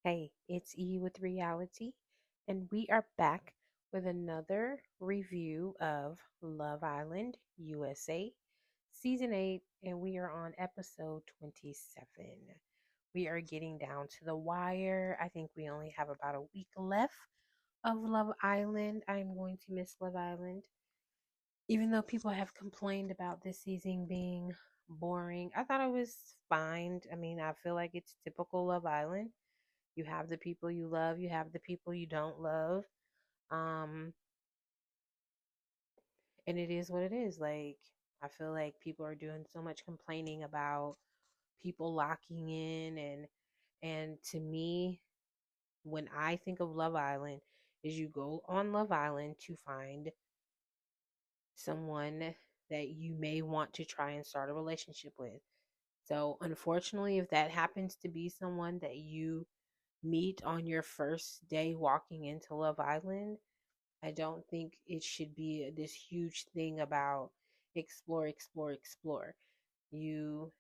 Hey, it's E with Reality, and we are back with another review of Love Island USA Season 8, and we are on episode 27. We are getting down to the wire. I think we only have about a week left of Love Island. I'm going to miss Love Island. Even though people have complained about this season being boring, I thought it was fine. I mean, I feel like it's typical Love Island. You have the people you love, you have the people you don't love. Um, and it is what it is. Like, I feel like people are doing so much complaining about people locking in and to me, when I think of Love Island, is you go on Love Island to find someone that you may want to try and start a relationship with. So, unfortunately, if that happens to be someone that you meet on your first day walking into Love Island, I don't think it should be this huge thing about explore, explore, explore. You,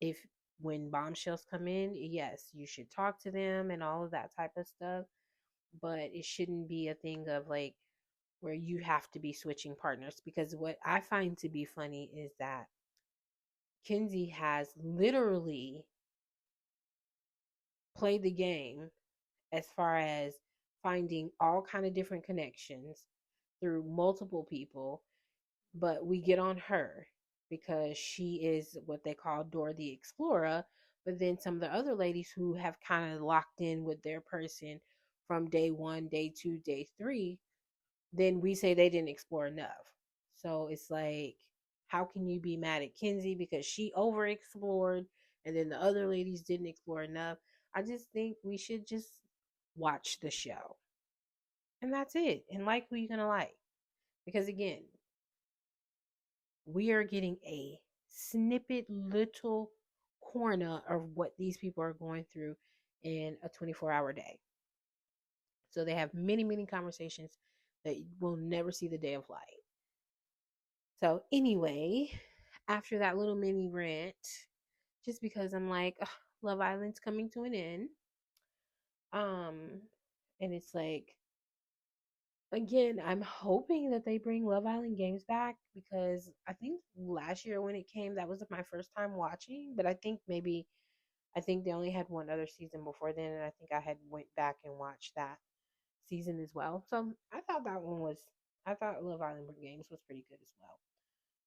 if when bombshells come in, yes, you should talk to them and all of that type of stuff, but it shouldn't be a thing of like where you have to be switching partners because what I find to be funny is that Kinsey has literally played the game as far as finding all kind of different connections through multiple people, but we get on her because she is what they call Dora the Explorer. But then some of the other ladies who have kind of locked in with their person from day one, day two, day three, then we say they didn't explore enough. So it's like, how can you be mad at Kinsey because she over explored and then the other ladies didn't explore enough? I just think we should just watch the show. And that's it. And like who you're going to like. Because again, we are getting a snippet little corner of what these people are going through in a 24-hour day. So they have many, many conversations that will never see the day of light. So, anyway, after that little mini rant, just because I'm like, ugh, Love Island's coming to an end. Um, and it's like, again, I'm hoping that they bring Love Island games back because I think last year when it came, that was my first time watching. But I think they only had one other season before then, and I think I had went back and watched that season as well. So I thought Love Island games was pretty good as well.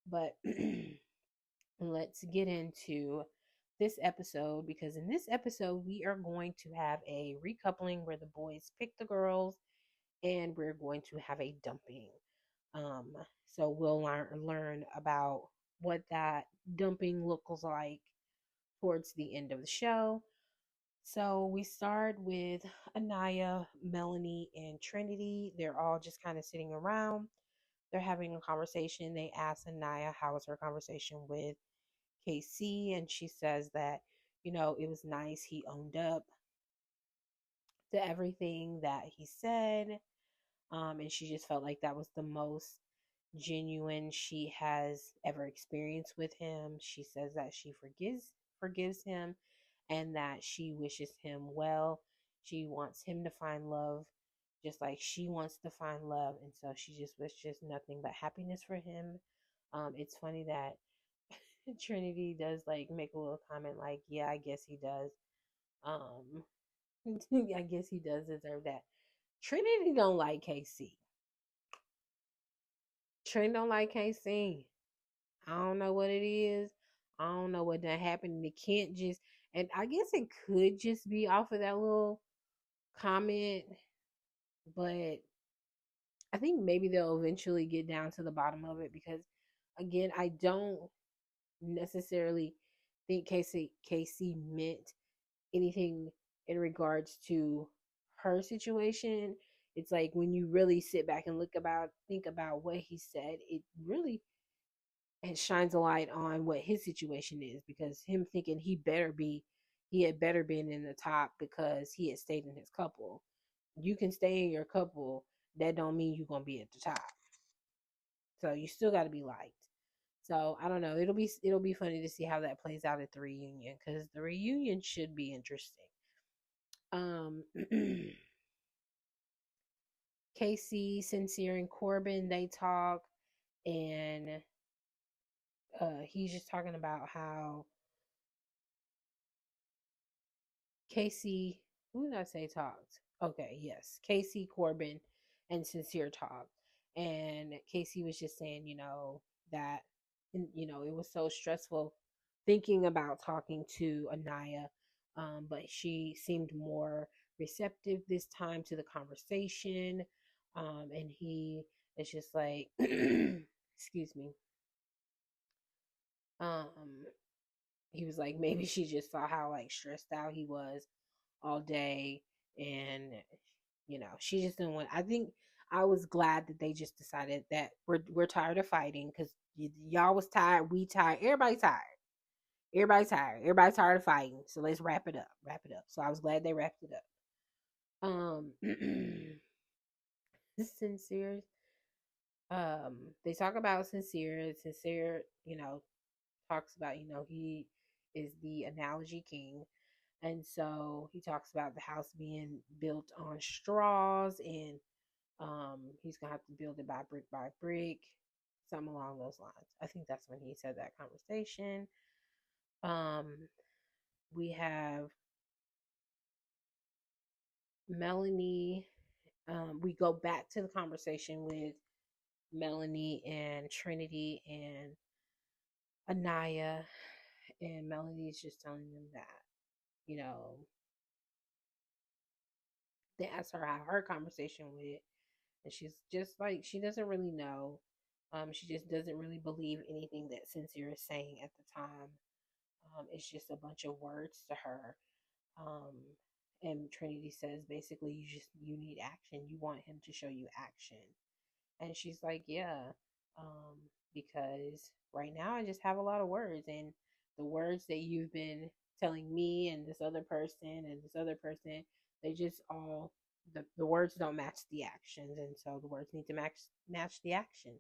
But let's get into this episode because in this episode we are going to have a recoupling where the boys pick the girls and we're going to have a dumping. Um, so we'll learn about what that dumping looks like towards the end of the show. So we start with Anaya, Melanie, and Trinity. They're all just kind of sitting around. They're having a conversation. They ask Anaya how was her conversation with KC, and she says that, it was nice. He owned up to everything that he said. And she just felt like that was the most genuine she has ever experienced with him. She says that she forgives him and that she wishes him well. She wants him to find love just like she wants to find love, and so she just wishes nothing but happiness for him. It's funny that Trinity does like make a little comment like, "Yeah, I guess he does." Um, I guess he does deserve that. Trinity don't like KC. Trinity don't like KC. I don't know what it is. I don't know what that happened. It can't just, and I guess it could just be off of that little comment, but I think maybe they'll eventually get down to the bottom of it because, again, I don't necessarily think KC meant anything in regards to her situation. It's like when you really sit back and think about what he said, it really and shines a light on what his situation is because him thinking he had better been in the top because he had stayed in his couple. You can stay in your couple, that don't mean you're gonna be at the top. So you still got to be liked. So I don't know. It'll be funny to see how that plays out at the reunion because the reunion should be interesting. Um, Casey, Sincere, and Corbin, they talk, and he's just talking about how Casey, who did I say talked? Okay, yes, Casey, Corbin, and Sincere talked, and Casey was just saying, that, it was so stressful thinking about talking to Anaya, but she seemed more receptive this time to the conversation, and he is just like, excuse me, um, he was like, maybe she just saw how like stressed out he was all day, and she just didn't want. I think I was glad that they just decided that we're tired of fighting, because y'all was tired, we tired, everybody's tired of fighting, so let's wrap it up. So I was glad they wrapped it up. Sincere, they talk about Sincere, talks about, he is the analogy king. And so he talks about the house being built on straws, and he's gonna have to build it by brick, something along those lines. I think that's when he said that conversation. Um, we have Melanie. We go back to the conversation with Melanie and Trinity and Anaya, and Melanie's just telling them that, you know, they asked her how her conversation went, and she's just like, she doesn't really know. She just doesn't really believe anything that Sincere is saying at the time. It's just a bunch of words to her. Um, and Trinity says basically, you need action. You want him to show you action. And she's like, yeah, um, because right now I just have a lot of words, and the words that you've been telling me and this other person, they just all the words don't match the actions, and so the words need to match the action.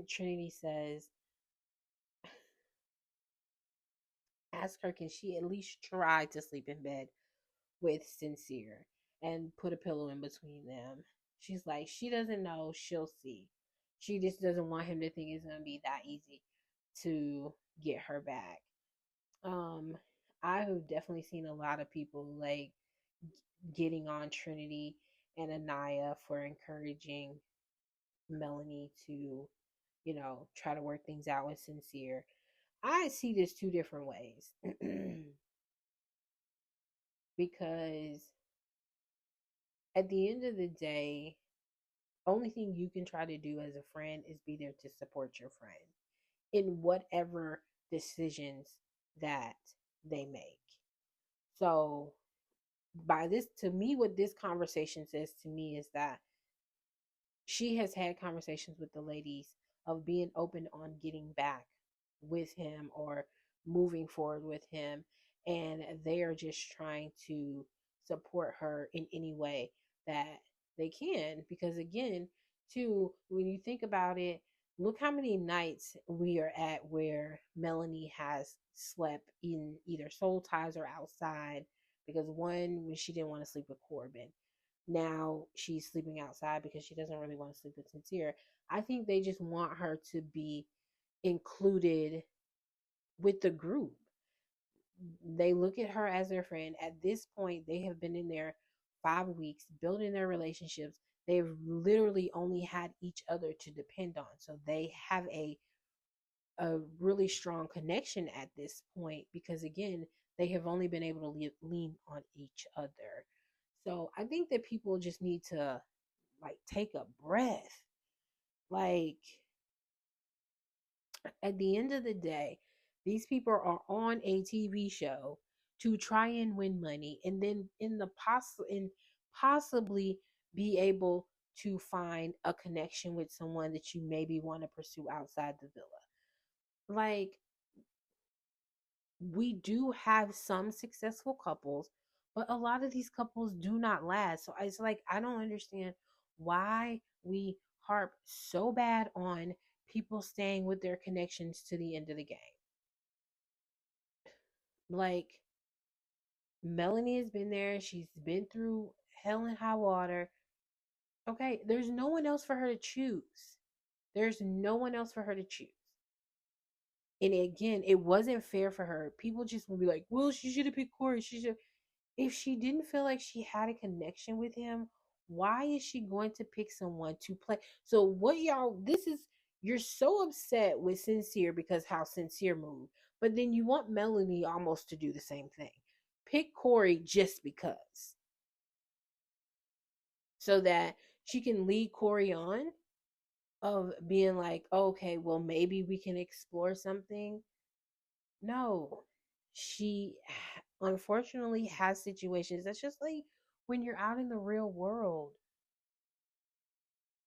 Trinity says, ask her, can she at least try to sleep in bed with Sincere and put a pillow in between them? She's like, she doesn't know, she'll see. She just doesn't want him to think it's gonna be that easy to get her back. Um, I have definitely seen a lot of people like getting on Trinity and Anaya for encouraging Melanie to, try to work things out with Sincere. I see this two different ways. Because at the end of the day, only thing you can try to do as a friend is be there to support your friend in whatever decisions that they make. So, by this, to me, what this conversation says to me is that she has had conversations with the ladies of being open on getting back with him or moving forward with him, and they are just trying to support her in any way that they can, because again, too, when you think about it, look how many nights we are at where Melanie has slept in either soul ties or outside, because one, when she didn't want to sleep with Corbin, now she's sleeping outside because she doesn't really want to sleep with Sincere. I think they just want her to be included with the group. They look at her as their friend. At this point, they have been in there 5 weeks, building their relationships. They've literally only had each other to depend on. So they have a really strong connection at this point, because again, they have only been able to lean on each other. So I think that people just need to like take a breath. Like, at the end of the day, these people are on a TV show to try and win money, and then possibly be able to find a connection with someone that you maybe want to pursue outside the villa. Like, we do have some successful couples, but a lot of these couples do not last. So it's like, I don't understand why we harp so bad on people staying with their connections to the end of the game. Like, Melanie has been there. She's been through hell and high water. Okay, there's no one else for her to choose. There's no one else for her to choose. And again, it wasn't fair for her. People just will be like, well, she should have picked Corey. She should. If she didn't feel like she had a connection with him, why is she going to pick someone to play? So what y'all, this is, you're so upset with Sincere because how Sincere moved, but then you want Melanie almost to do the same thing. Pick Corey just because, so that she can lead Corey on of being like, okay, well, maybe we can explore something. No, she unfortunately has situations that's just like when you're out in the real world,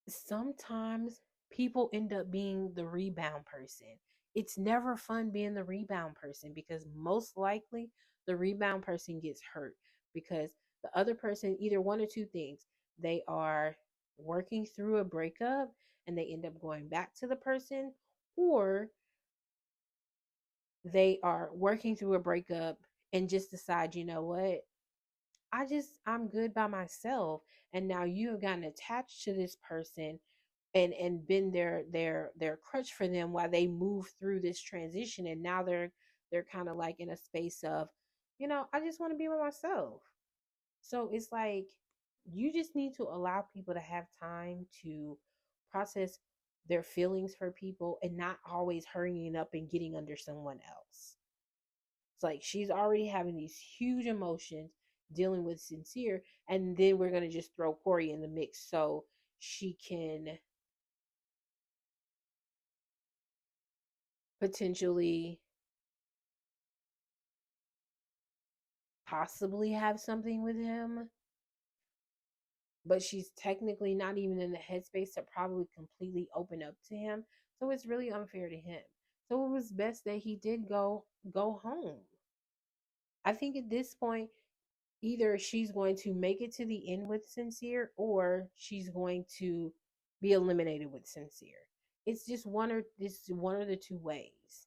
sometimes people end up being the rebound person. It's never fun being the rebound person because most likely the rebound person gets hurt because the other person, either one or two things, they are working through a breakup and they end up going back to the person, or they are working through a breakup and just decide, you know what, I'm good by myself. And now you have gotten attached to this person and been their crutch for them while they move through this transition. And now they're kind of like in a space of, I just want to be by myself. So it's like you just need to allow people to have time to process their feelings for people and not always hurrying up and getting under someone else. It's like she's already having these huge emotions dealing with Sincere, and then we're gonna just throw Corey in the mix so she can potentially possibly have something with him, but she's technically not even in the headspace to probably completely open up to him. So it's really unfair to him. So it was best that he did go home. I think at this point, either she's going to make it to the end with Sincere or she's going to be eliminated with Sincere. It's just one or the two ways.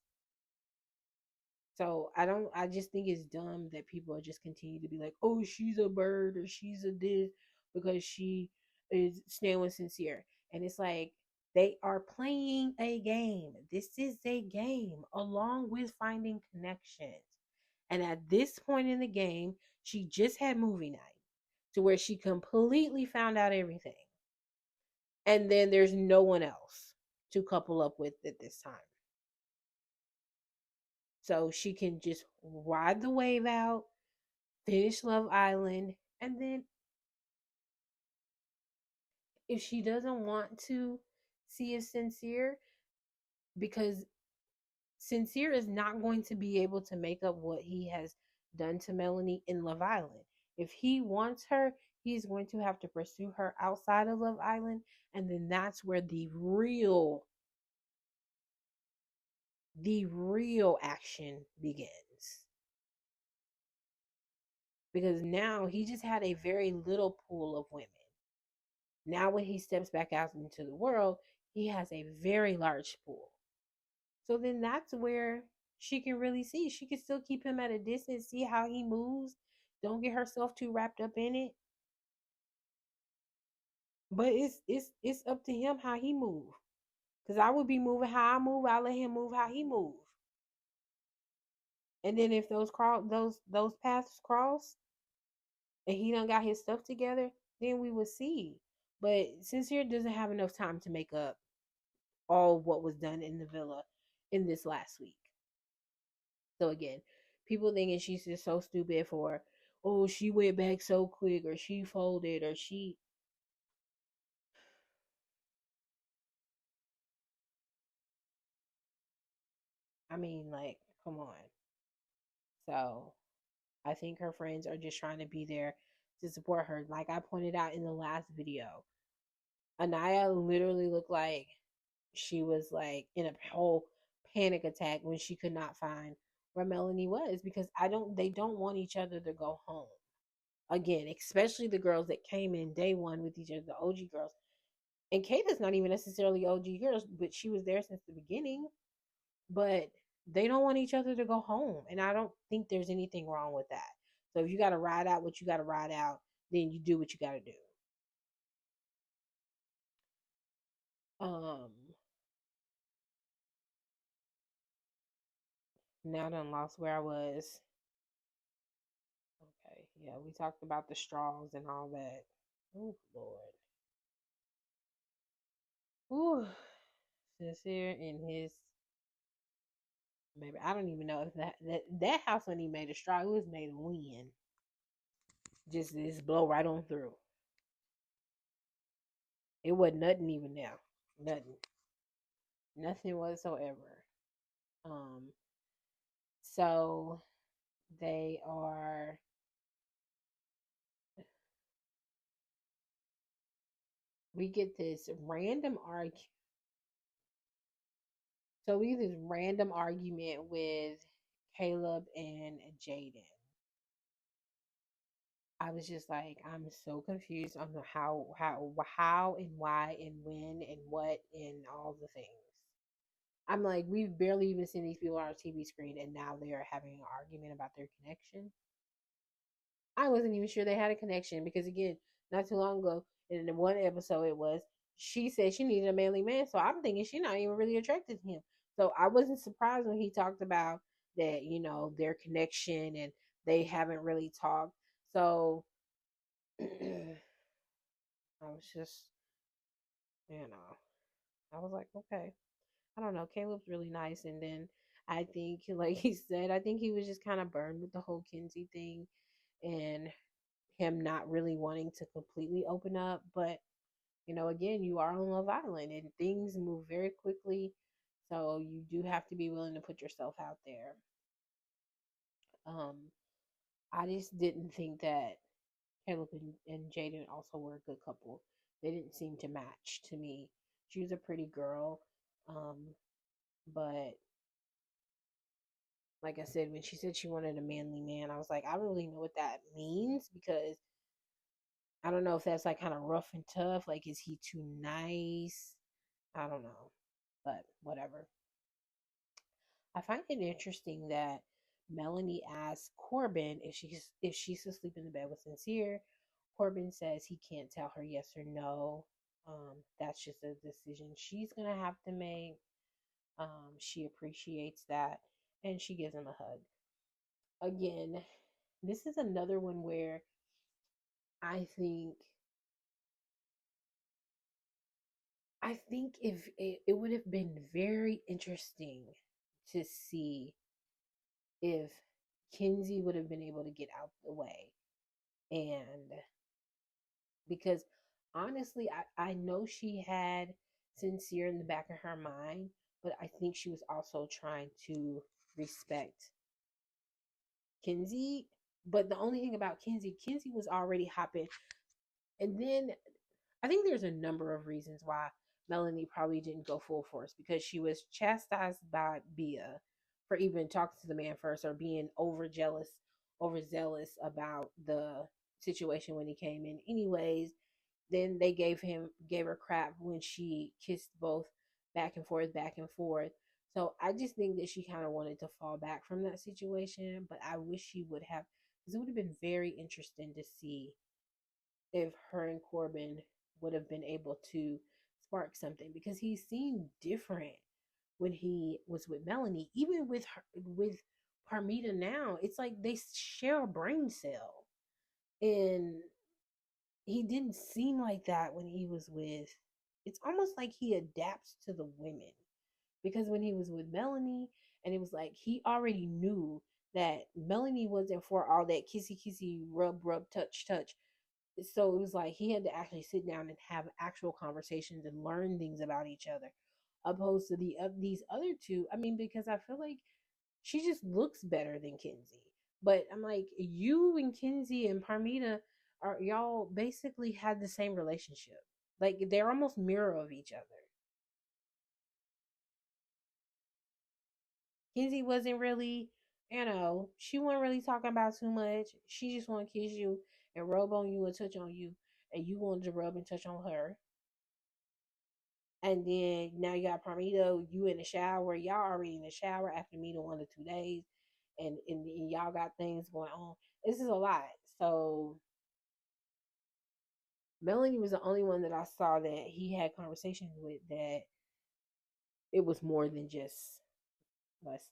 So I just think it's dumb that people just continue to be like, oh, she's a bird or she's a this because she is staying with Sincere. And it's like they are playing a game. This is a game along with finding connections. And at this point in the game, she just had movie night to where she completely found out everything. And then there's no one else to couple up with at this time. So she can just ride the wave out, finish Love Island, and then if she doesn't want to see a Sincere, because Sincere is not going to be able to make up what he has done to Melanie in Love Island. If he wants her, he's going to have to pursue her outside of Love Island, and then that's where the real action begins. Because now he just had a very little pool of women. Now, when he steps back out into the world, he has a very large pool. So then that's where she can really see. She can still keep him at a distance, see how he moves. Don't get herself too wrapped up in it. But it's up to him how he move. Cause I would be moving how I move. I let him move how he move. And then if those paths cross and he done got his stuff together, then we will see. But Sincere doesn't have enough time to make up all what was done in the villa in this last week. So again, people thinking she's just so stupid for, oh, she went back so quick or she folded or she, I mean, like, come on. So I think her friends are just trying to be there to support her. Like I pointed out in the last video, Anaya literally looked like she was like in a whole panic attack when she could not find where Melanie was because they don't want each other to go home. Again, especially the girls that came in day one with each other, the OG girls. And Kayla's not even necessarily OG girls, but she was there since the beginning. But they don't want each other to go home. And I don't think there's anything wrong with that. So if you got to ride out what you got to ride out, then you do what you got to do. Um, now I done lost where I was. Okay, yeah, we talked about the straws and all that. Oh Lord. Ooh, Sincere in his maybe I don't even know if that house when he made a straw, it was made of wind. Just blow right on through. It wasn't nothing even now. Nothing. Nothing whatsoever. Um, so they are we get this random argue so we get this random argument with Caleb and Jaden. I was just like, I'm so confused on the how and why and when and what and all the things. I'm like, we've barely even seen these people on our TV screen, and now they are having an argument about their connection. I wasn't even sure they had a connection because, again, not too long ago, in the one episode, it was she said she needed a manly man, so I'm thinking she's not even really attracted to him. So I wasn't surprised when he talked about that, their connection and they haven't really talked. So I was just, you know, I was like, okay. I don't know. Caleb's really nice. And then I think, like he said, I think he was just kind of burned with the whole Kinsey thing and him not really wanting to completely open up. But, again, you are on Love Island and things move very quickly. So you do have to be willing to put yourself out there. Um, I just didn't think that Caleb and Jaden also were a good couple. They didn't seem to match to me. She was a pretty girl. But like I said, when she said she wanted a manly man, I was like, I don't really know what that means because I don't know if that's like kind of rough and tough. Like, is he too nice? I don't know, but whatever. I find it interesting that Melanie asked Corbin if she's asleep in the bed with Sincere. Corbin says he can't tell her yes or no. That's just a decision she's gonna have to make. She appreciates that, and she gives him a hug. Again, this is another one where I think if it would have been very interesting to see if Kinsey would have been able to get out the way. And because honestly, I know she had Sincere in the back of her mind, but I think she was also trying to respect Kinsey. But the only thing about Kinsey was already hopping. And then I think there's a number of reasons why Melanie probably didn't go full force because she was chastised by Bia for even talking to the man first or being overzealous about the situation when he came in. Anyways, then they gave her crap when she kissed both back and forth. So I just think that she kind of wanted to fall back from that situation, but I wish she would have because it would have been very interesting to see if her and Corbin would have been able to spark something because he seemed different when he was with Melanie. Even with Parmita now, it's like they share a brain cell. And he didn't seem like that when he was with it's almost like he adapts to the women. Because when he was with Melanie and it was like he already knew that Melanie wasn't for all that kissy kissy rub touch so it was like he had to actually sit down and have actual conversations and learn things about each other opposed to these other two. I mean, because I feel like she just looks better than Kinsey, but I'm like, you and Kinsey and Parmita are y'all basically had the same relationship. Like they're almost mirror of each other. Kinsey wasn't really, she wasn't really talking about too much. She just want to kiss you and rub on you and touch on you, and you wanted to rub and touch on her. And then now you got Parmito, you in the shower. Y'all already in the shower after meeting 1 or 2 days. And y'all got things going on. this is a lot. So Melanie was the only one that I saw that he had conversations with that it was more than just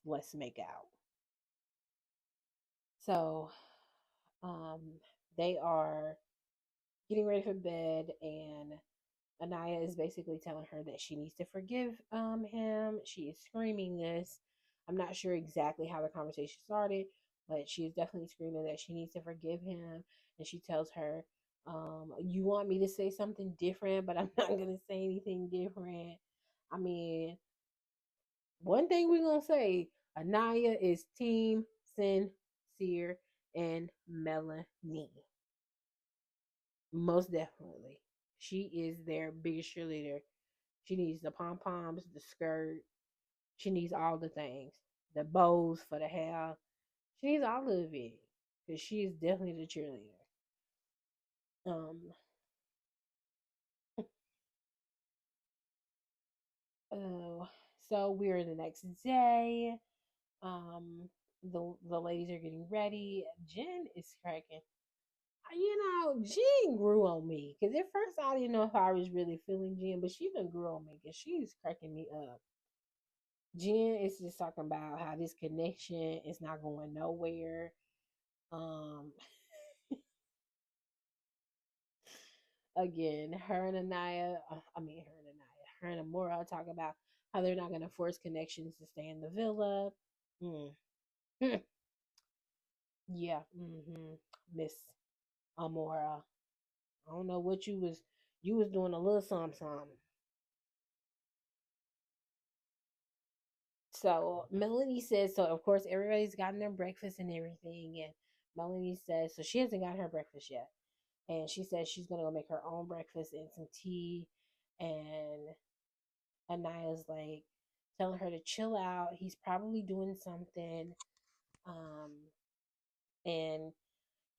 let's make out. So um they are getting ready for bed, and Anaya is basically telling her that she needs to forgive him. She is screaming this. I'm not sure exactly how the conversation started, but she is definitely screaming that she needs to forgive him. And she tells her, you want me to say something different, but I'm not gonna say anything different. I mean, one thing we're gonna say, Anaya is team sincere and Melanie. Most definitely. She is their biggest cheerleader. She needs the pom poms, the skirt. She needs all the things. The bows for the hair. She needs all of it. Because she is definitely the cheerleader. Um uh, so we're the next day. Um the ladies are getting ready. Jen is cracking. Jen grew on me. Cause at first I didn't know if I was really feeling Jen, but she done grew on me because she's cracking me up. Jen is just talking about how this connection is not going nowhere. Um, Again, her and Amora talk about how they're not going to force connections to stay in the villa. Mm. Yeah, Miss Amora. I don't know what you was doing a little something, something. So Melanie says, so of course everybody's gotten their breakfast and everything, and Melanie says, so she hasn't got her breakfast yet, and she says she's gonna go make her own breakfast and some tea, and Anaya's like telling her to chill out. He's probably doing something, um, and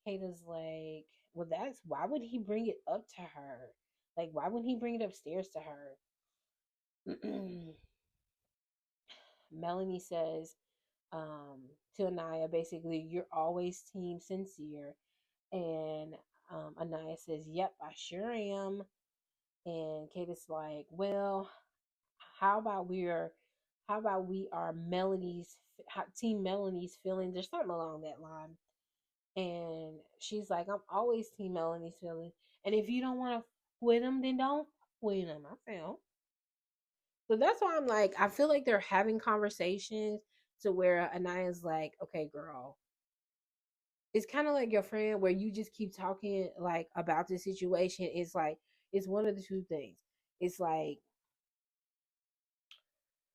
Kata's like, well, that's why would he bring it up to her? Like, why wouldn't he bring it upstairs to her? Melanie says, to Anaya, basically, you're always team sincere. And Anaya says, yep, I sure am. And Kate is like, well, how about we're, how about we are team Melanie's feelings or something along that line. And she's like, I'm always team Melanie's feelings. And if you don't want to quit them, then don't quit them. I feel. So that's why I'm like, I feel like they're having conversations to where Anaya's like, okay, girl, it's kind of like your friend where you just keep talking like about the situation. It's like it's one of the two things. It's like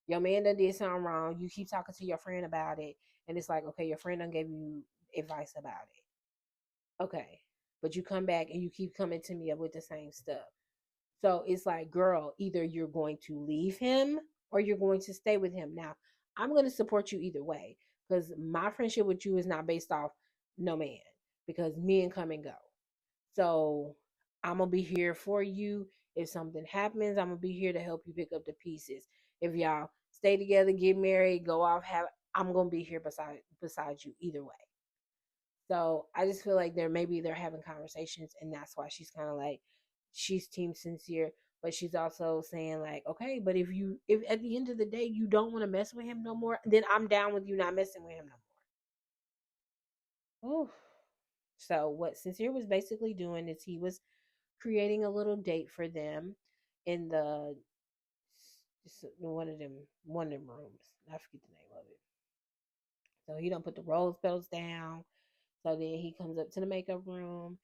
your man done did something wrong. You keep talking to your friend about it, and it's like, okay, your friend done gave you advice about it. Okay, but you come back and you keep coming to me with the same stuff. So it's like, girl, either you're going to leave him or you're going to stay with him. Now, I'm going to support you either way because my friendship with you is not based off no man because men come and go. So I'm gonna be here for you. If something happens, I'm gonna be here to help you pick up the pieces. If y'all stay together, get married, go off, have I'm gonna be here beside you either way. So I just feel like they're having conversations, and that's why she's kind of like she's team sincere, but she's also saying like, okay, but if at the end of the day you don't want to mess with him no more, then I'm down with you not messing with him no more. Ooh. So what Sincere was basically doing is he was creating a little date for them in the one of them rooms. I forget the name of it. So he don't put the rose petals down. So then he comes up to the makeup room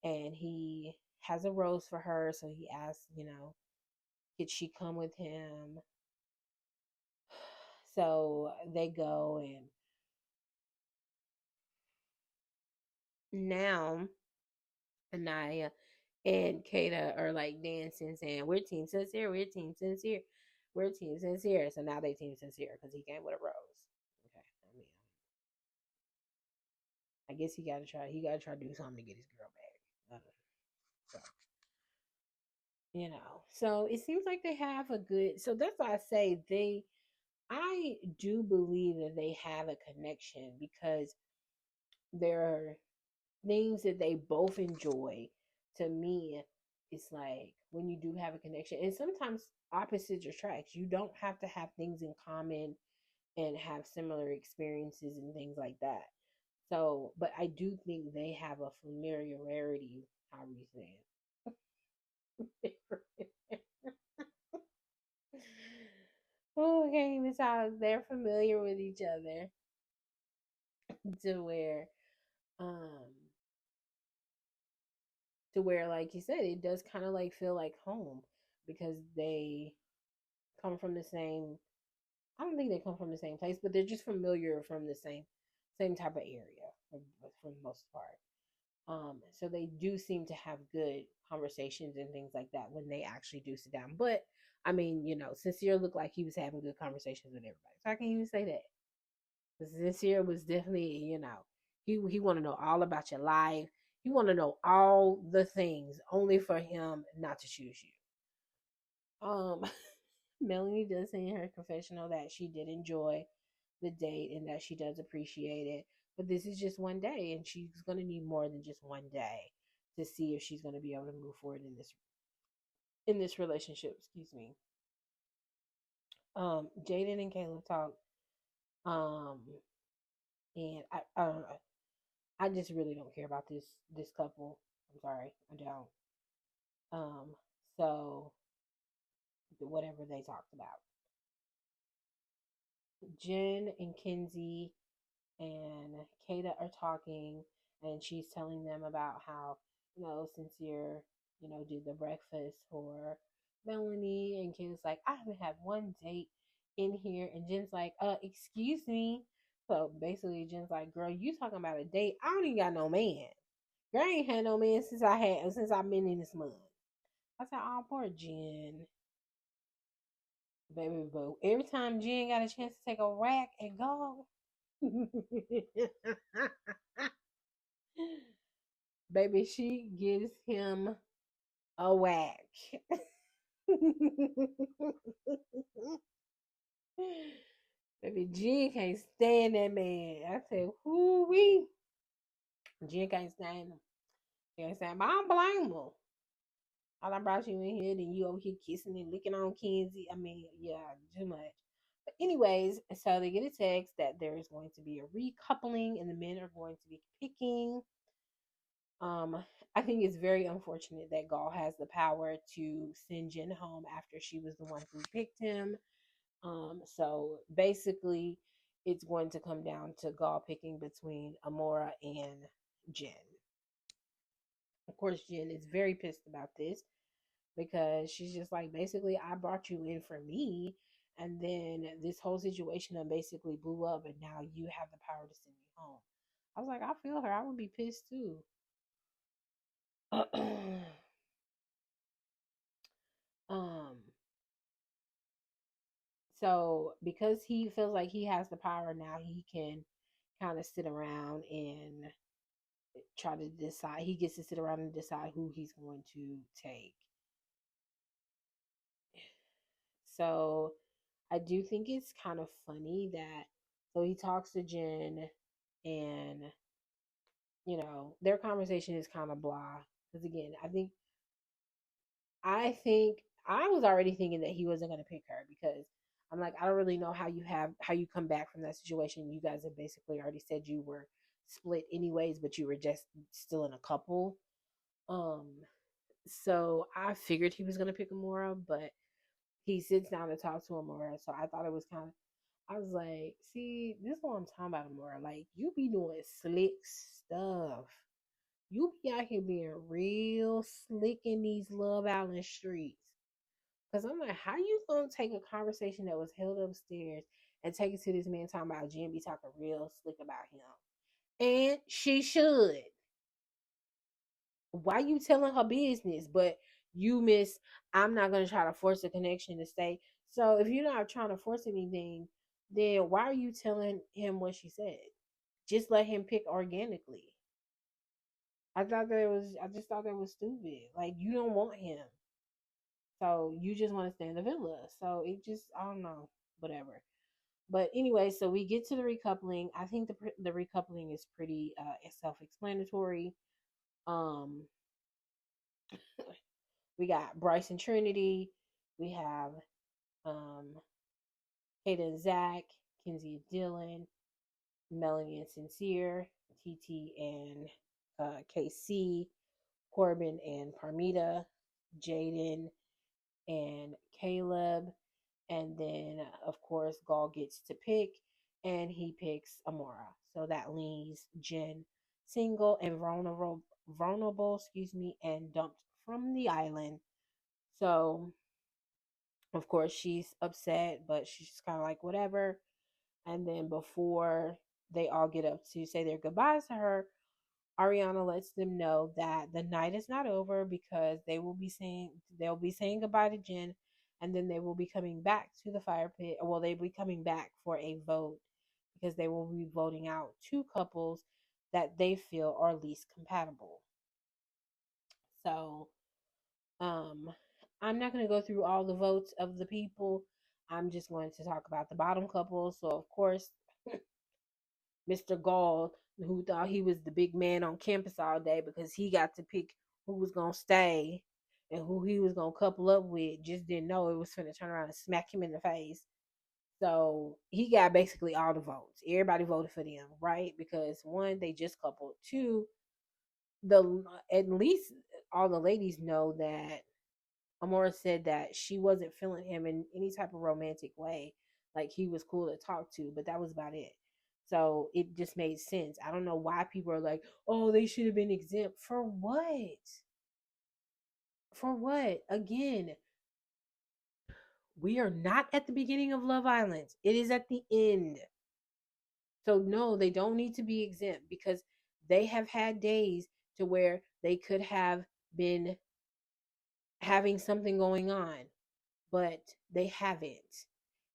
and he has a rose for her. So he asks, could she come with him? So they go, and now Anaya and Kata are like dancing, saying, we're team sincere, we're team sincere, we're team sincere. So now they team sincere because he came with a rose. Okay. I guess he gotta try to do something to get his girl back. So, So it seems like they have a good, so that's why I say I do believe that they have a connection because they're things that they both enjoy, to me, it's like when you do have a connection, and sometimes opposites attract. You don't have to have things in common and have similar experiences and things like that. So, but I do think they have a familiarity, how we say it. Oh, okay, Miss House, they're familiar with each other to where, um, like you said, it does kind of like feel like home because they come from the same. I don't think they come from the same place, but they're just familiar from the same type of area for the most part. So they do seem to have good conversations and things like that when they actually do sit down. But I mean, Sincere looked like he was having good conversations with everybody. So I can't even say that. But Sincere was definitely, he want to know all about your life. He want to know all the things, only for him not to choose you. Melanie does say in her confessional that she did enjoy the date and that she does appreciate it. But this is just one day, and she's going to need more than just one day to see if she's going to be able to move forward in this relationship. Excuse me. Jaden and Caleb talk, um, and I don't know. I just really don't care about this couple. I'm sorry, I don't. Um, so whatever they talked about, Jen and Kinsey and Kata are talking, and she's telling them about how, Sincere, did the breakfast for Melanie, and Kata's like, I haven't had one date in here, and Jen's like, excuse me. So basically, Jen's like, girl, you talking about a date? I don't even got no man. Girl, I ain't had no man since I've been in this month. I said, oh, poor Jen. Baby boo. Every time Jen got a chance to take a rack and go, baby, she gives him a whack. Baby, Jen can't stand that man. I said, whoo wee. Jen can't stand him. Can't stand him. But I don't blame him. All I brought you in here, then you over here kissing and licking on Kenzie. I mean, yeah, too much. But anyways, so they get a text that there is going to be a recoupling and the men are going to be picking. Um, I think it's very unfortunate that Gaul has the power to send Jen home after she was the one who picked him. So basically, it's going to come down to Gaul picking between Amora and Jen. Of course, Jen is very pissed about this because she's just like, basically, I brought you in for me, and then this whole situation basically blew up, and now you have the power to send me home. I was like, I feel her. I would be pissed too. um, so because he feels like he has the power now, he can kind of sit around and try to decide. He gets to sit around and decide who he's going to take. So I do think it's kind of funny that so he talks to Jen and their conversation is kind of blah because again, I think I was already thinking that he wasn't going to pick her because I'm like, I don't really know how you come back from that situation. You guys have basically already said you were split anyways, but you were just still in a couple. Um so I figured he was going to pick Amora, but he sits down to talk to Amora. So I thought it was kind of, I was like, see, this is what I'm talking about, Amora. Like, you be doing slick stuff. You be out here being real slick in these Love Island streets. Because I'm like, how you going to take a conversation that was held upstairs and take it to this man talking about Jen be talking real slick about him? And she should. Why you telling her business? But you miss, I'm not going to try to force a connection to stay. So if you're not trying to force anything, then why are you telling him what she said? Just let him pick organically. I just thought that was stupid. Like, you don't want him. So you just want to stay in the villa. So it just, I don't know, whatever. But anyway, so we get to the recoupling. I think the recoupling is pretty self-explanatory. Um, we got Bryce and Trinity. We have um, Kata and Zach, Kenzie and Dylan, Melanie and Sincere, TT and KC, Corbin and Parmita, Jaden and Caleb, and then of course Gaul gets to pick, and he picks Amora. So that leaves Jen single and vulnerable, and dumped from the island. So of course she's upset, but she's just kind of like whatever. And then before they all get up to say their goodbyes to her, Ariana lets them know that the night is not over because they'll be saying goodbye to Jen, and then they will be coming back to the fire pit. Well, they'll be coming back for a vote because they will be voting out two couples that they feel are least compatible. So, um, I'm not going to go through all the votes of the people. I'm just going to talk about the bottom couple. So, of course, Mr. Gall, who thought he was the big man on campus all day because he got to pick who was gonna stay and who he was gonna couple up with, just didn't know it was gonna turn around and smack him in the face. So he got basically all the votes. Everybody voted for them, right? Because one, they just coupled. Two, the at least all the ladies know that Amora said that she wasn't feeling him in any type of romantic way. Like he was cool to talk to, but that was about it. So it just made sense. I don't know why people are like, oh, they should have been exempt. For what? For what? Again, we are not at the beginning of Love Island. It is at the end. So no, they don't need to be exempt because they have had days to where they could have been having something going on, but they haven't.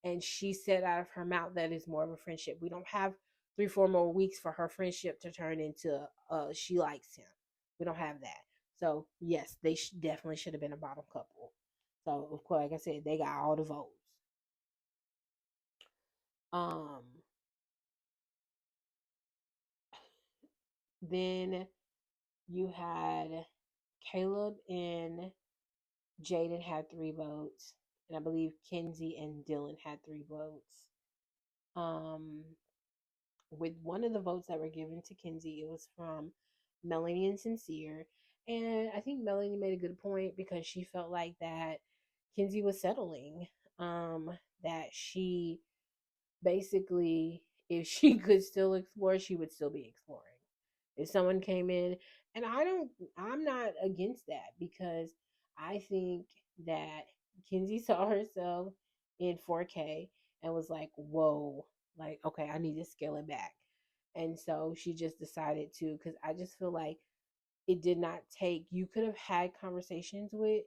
And she said out of her mouth that is more of a friendship. We don't have 3-4 more weeks for her friendship to turn into she likes him. We don't have that. So yes, they definitely should have been a bottom couple. So of course, like I said, they got all the votes. Um, then you had Caleb and Jaden had 3 votes, and I believe Kenzie and Dylan had 3 votes. Um, with one of the votes that were given to Kenzie, it was from Melanie and Sincere. And I think Melanie made a good point because she felt like that Kenzie was settling. That she basically, if she could still explore, she would still be exploring. If someone came in, and I'm not against that because I think that Kenzie saw herself in 4K and was like, whoa, like, okay, I need to scale it back. And so she just decided to, because I just feel like it did not take, you could have had conversations with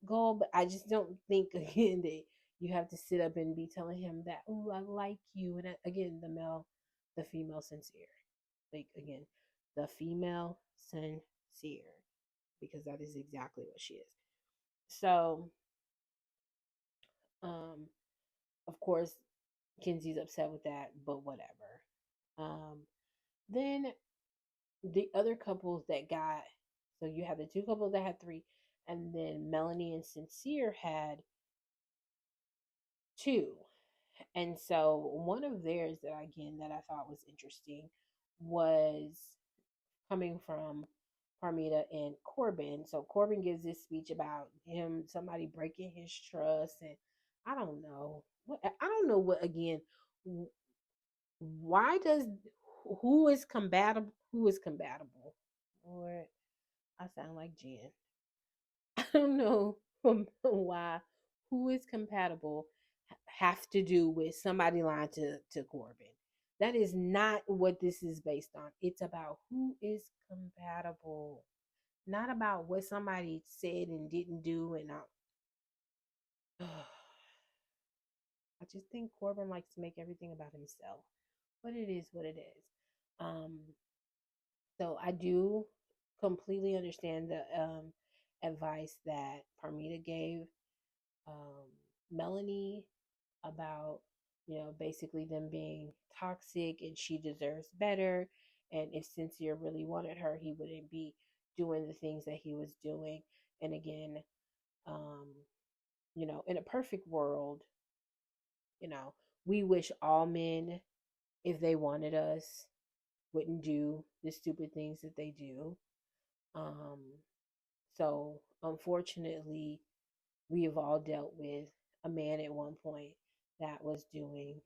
Gold, but I just don't think, again, that you have to sit up and be telling him that, oh, I like you. And again, the female sincere. Like, again, the female sincere, because that is exactly what she is. So, um, of course, Kenzie's upset with that, but whatever. Um, then the other couples that got, so you have the two couples that had 3, and then Melanie and Sincere had 2. And so one of theirs that again that I thought was interesting was coming from Parmita and Corbin. So Corbin gives this speech about him, somebody breaking his trust, and I don't know what, I don't know what, again, why does, who is compatible? Who is compatible? Lord, I sound like Jen. I don't know why who is compatible have to do with somebody lying to Corbin. That is not what this is based on. It's about who is compatible, not about what somebody said and didn't do. And I just think Corbin likes to make everything about himself, but it is what it is. Um, so I do completely understand the advice that Parmita gave um, Melanie about basically them being toxic and she deserves better. And if Sincere really wanted her, he wouldn't be doing the things that he was doing. And again, um, in a perfect world, you know, we wish all men, if they wanted us, wouldn't do the stupid things that they do. Um, so unfortunately, we have all dealt with a man at one point that was doing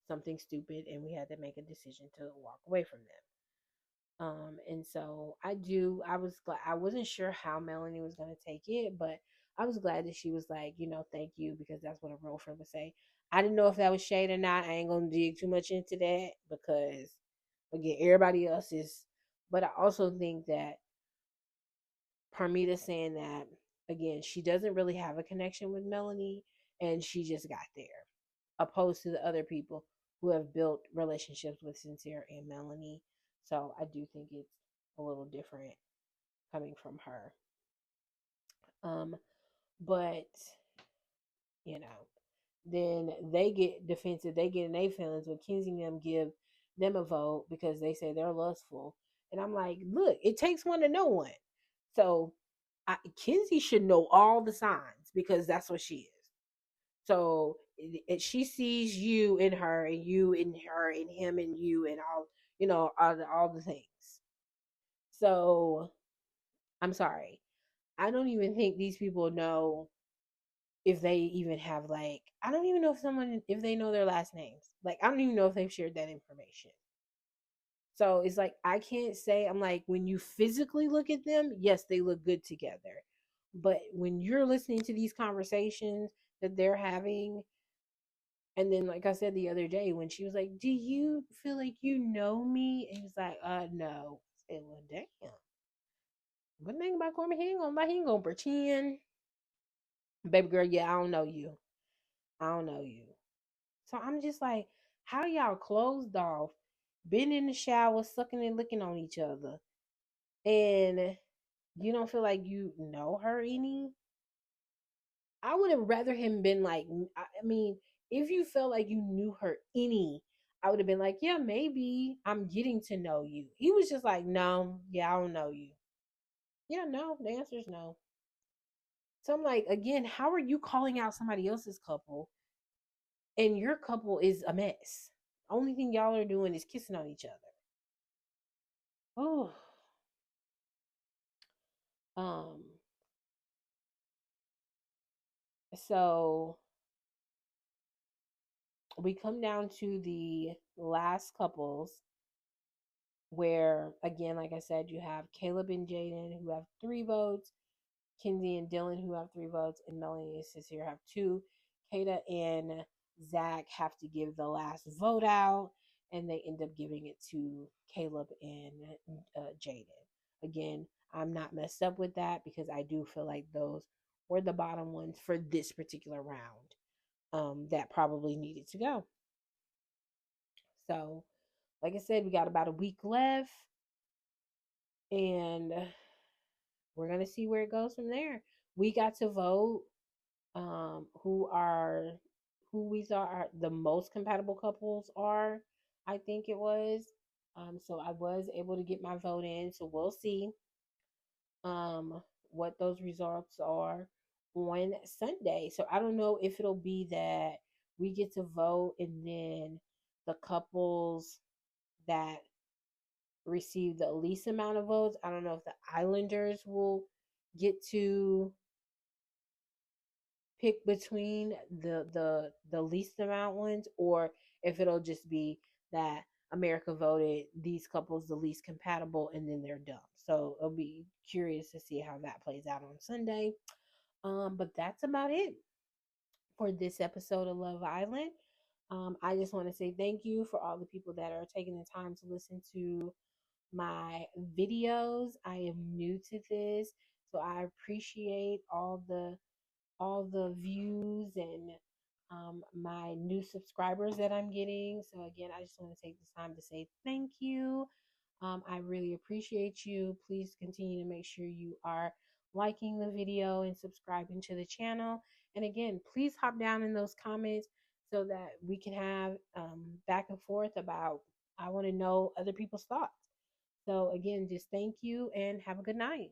something stupid and we had to make a decision to walk away from them. And so I was glad. I wasn't sure how Melanie was going to take it, but I was glad that she was like, thank you, because that's what a real friend would say. I didn't know if that was shade or not. I ain't going to dig too much into that because, again, everybody else is. But I also think that Parmita saying that, again, she doesn't really have a connection with Melanie and she just got there, opposed to the other people who have built relationships with Sincere and Melanie. So I do think it's a little different coming from her. Um, but you know, then they get defensive. They get in their feelings when Kenzie and them give them a vote because they say they're lustful. And I'm like, look, it takes one to know one. So Kenzie should know all the signs because that's what she is. So she sees you in her, and you in her, and him and you, and all all the things. So I'm sorry, I don't even think these people know if they even have like I don't even know if they know their last names. Like I don't even know if they've shared that information. So it's like I can't say I'm like when you physically look at them, yes, they look good together. But when you're listening to these conversations that they're having, and then like I said the other day when she was like, "Do you feel like you know me?" And he was like, no." I said, "Well, damn. Good thing about Corbin, he ain't gonna pretend." Baby girl, yeah, I don't know you. I don't know you. So I'm just like, how y'all closed off, been in the shower, sucking and licking on each other, and you don't feel like you know her any? I would have rather him been like, I mean, if you felt like you knew her any, I would have been like, yeah, maybe I'm getting to know you. He was just like, no, yeah, I don't know you. Yeah, no, the answer is no. So I'm like, again, how are you calling out somebody else's couple and your couple is a mess? Only thing y'all are doing is kissing on each other. Oh, um, so we come down to the last couples where, again, like I said, you have Caleb and Jaden who have 3 votes, Kenzie and Dylan who have 3 votes, and Melanie and Sincere have 2. Kata and Zach have to give the last vote out, and they end up giving it to Caleb and Jaden. Again, I'm not messed up with that because I do feel like those were the bottom ones for this particular round, that probably needed to go. So, like I said, we got about a week left, and we're gonna see where it goes from there. We got to vote who we thought are the most compatible couples are. I think it was. So I was able to get my vote in. So we'll see what those results are on Sunday. So I don't know if it'll be that we get to vote and then the couples that receive the least amount of votes. I don't know if the Islanders will get to pick between the least amount ones, or if it'll just be that America voted these couples the least compatible and then they're done. So it'll be curious to see how that plays out on Sunday. But that's about it for this episode of Love Island. I just want to say thank you for all the people that are taking the time to listen to my videos. I am new to this, so I appreciate all the views and my new subscribers that I'm getting. So again, I just want to take this time to say thank you. I really appreciate you. Please continue to make sure you are liking the video and subscribing to the channel. And again, please hop down in those comments. so that we can have back and forth about, I want to know other people's thoughts. So again, just thank you and have a good night.